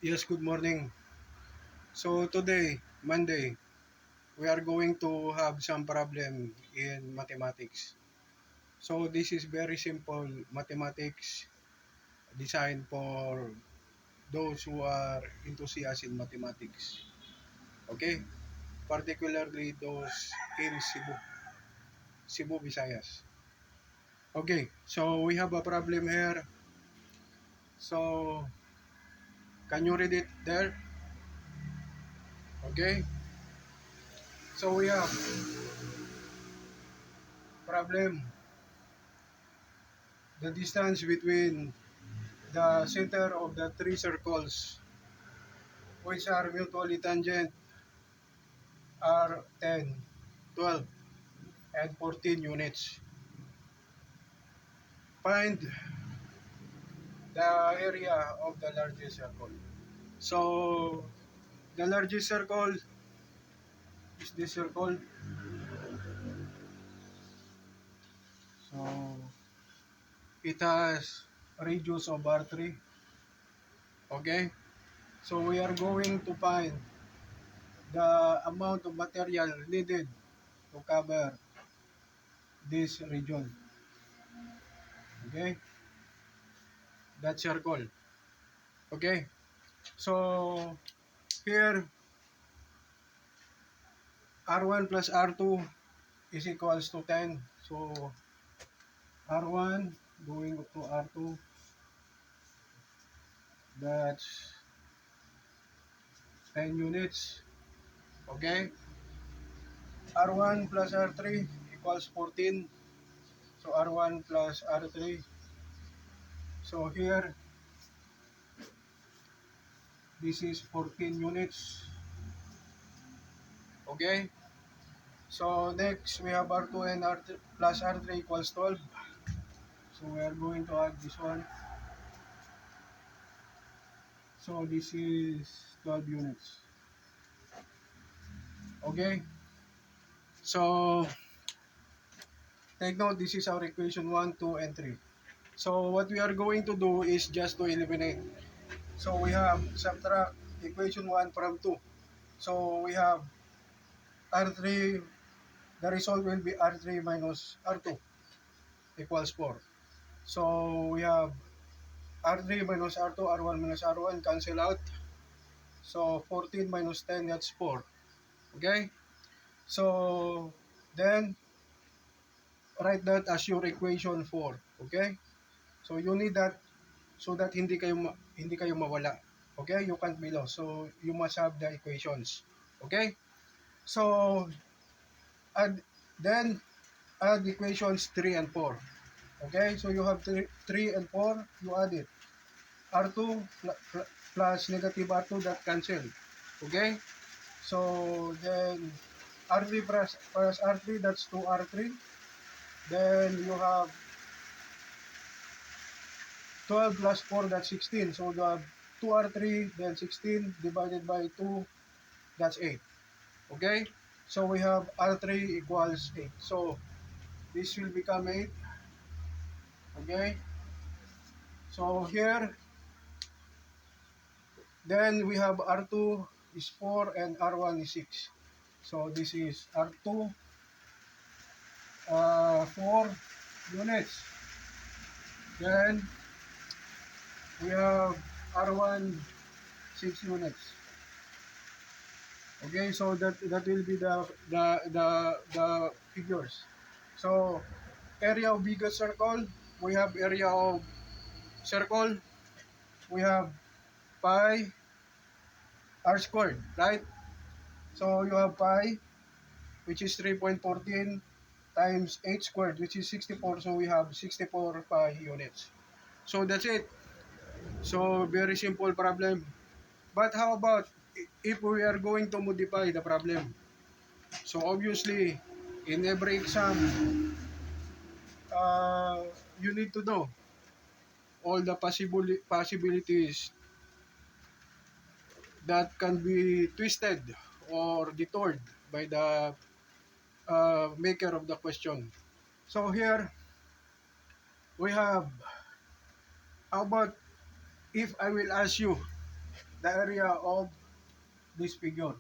Yes, good morning. So today, Monday, we are going to have some problem in mathematics. So this is very simple mathematics designed for those who are enthusiasts in mathematics. Okay? Particularly those in Cebu, Visayas. Okay, so we have a problem here. So can you read it there? Okay? So we have problem. The distance between the center of the three circles which are mutually tangent are 10, 12, and 14 units. Find the area of the largest circle. So the largest circle is this circle. So it has a radius of R3. Okay. So we are going to find the amount of material needed to cover this region. Okay. That circle. Okay. So here R1 plus R2 is equals to 10. So R1 going to R2, that's 10 units. Okay. R1 plus R3 equals 14. So R1 plus R3. So here, this is 14 units. Okay. So next, we have R2 and R3 plus R3 equals 12. So we are going to add this one. So this is 12 units. Okay. So take note, this is our equation 1, 2, and 3. So what we are going to do is just to eliminate. So we have subtract equation 1 from 2. So we have R3, the result will be R3 minus R2 equals 4. So we have R3 minus R2, R1 minus R1 cancel out. So 14 minus 10, that's 4. Okay? So then write that as your equation 4. Okay? So you need that so that hindi kayo mawala. Okay? You can't be lost. So you must have the equations. Okay? So add then add equations 3 and 4. Okay? So you have 3 and 4, you add it. R2 plus negative R2 that cancel. Okay? So then R3 plus R3, that's 2R3. Then you have 12 plus 4, that's 16. So you have 2R3, then 16 divided by 2, that's 8. Okay? So we have R3 equals 8. So this will become 8. Okay? So here, then we have R2 is 4 and R1 is 6. So this is R2, 4 units. Then we have R1, 6 units. Okay, so that will be the figures. So area of biggest circle, we have area of circle, we have pi r squared, right? So you have pi, which is 3.14 times 8 squared, which is 64. So we have 64 pi units. So that's it. So very simple problem. But how about if we are going to modify the problem? So obviously, in every exam, uh, you need to know all the possibilities that can be twisted or detoured by the maker of the question. So here we have, how about if I will ask you the area of this figure,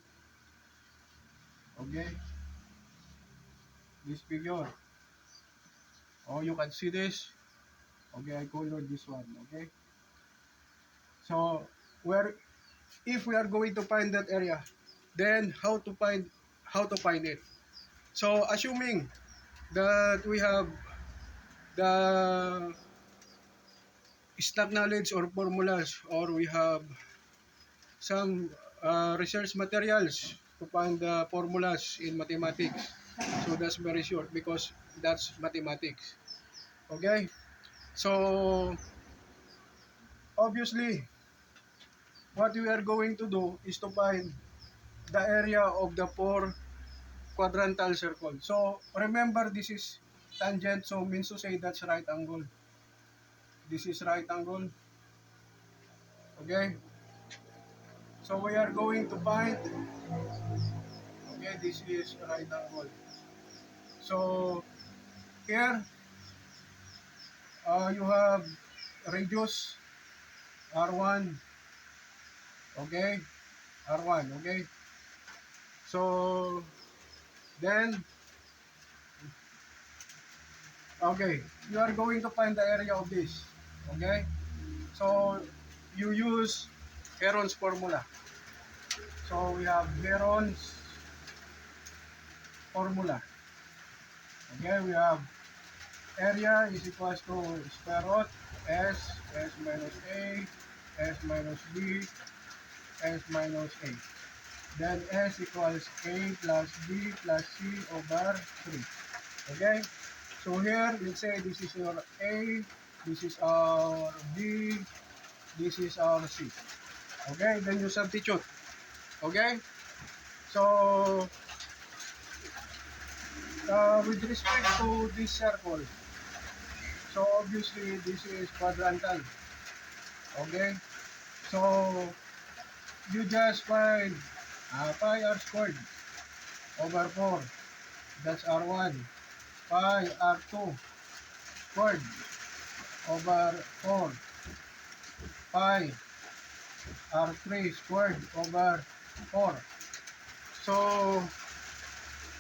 okay, this figure, oh, you can see this, okay, I color this one, okay. So where, if we are going to find that area, then how to find it. So assuming that we have the stock knowledge or formulas, or we have some research materials to find the formulas in mathematics. So that's very short because that's mathematics. Okay? So obviously, what we are going to do is to find the area of the four quadrantal circle. So remember, this is tangent, so means to say that's right angle. This is right angle. Okay? So we are going to find, okay, this is right angle. So here, you have radius R1, okay, R1, okay. So then, okay, you are going to find the area of this, okay. So you use Heron's formula. So we have Heron's formula, okay. We have area is equals to square root S minus A, S minus B, S minus A. Then S equals A plus B plus C over 3. Okay? So here, let's say this is your A, this is our B, this is our C. Okay? Then you substitute. Okay? So, with respect to this circle, so obviously this is quadrantal. Okay? So, you just find pi r squared over 4. That's R1. Pi R2 squared over 4. Pi R3 squared over 4. So,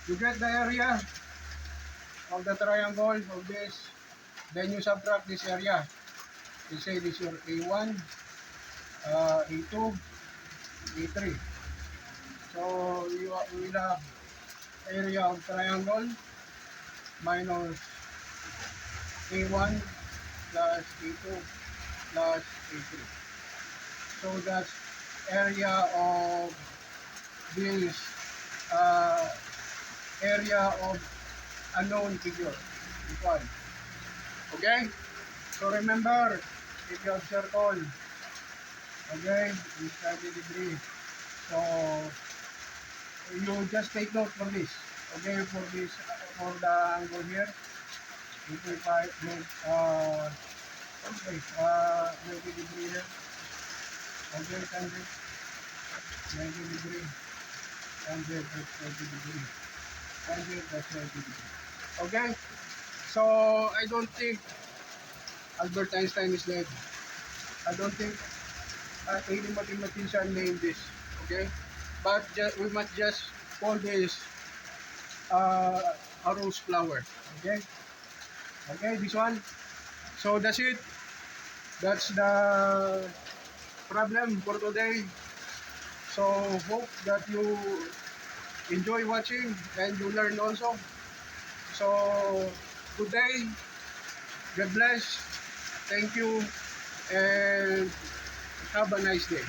you get the area of the triangle of this. Then you subtract this area. You say this is your A1, A2, A3. So, you will have area of triangle minus A1 plus A2 plus A3. So that's area of this area of unknown figure. This one. Okay? So remember, if you have circle, okay, is 30 degrees. So you just take note for this. Okay, for this, for the angle here. If we make okay, 90 degree here. Okay, 100, 90 degree, 100, that's 90 degree, 100, that's 90 degree. Okay, so I don't think Albert Einstein is dead. I don't think any mathematician named this. Okay, but we must just call this a rose flower. Okay, okay, this one. So that's it. That's the problem for today. So hope that you enjoy watching and you learn also. So good day, God bless, thank you, and have a nice day.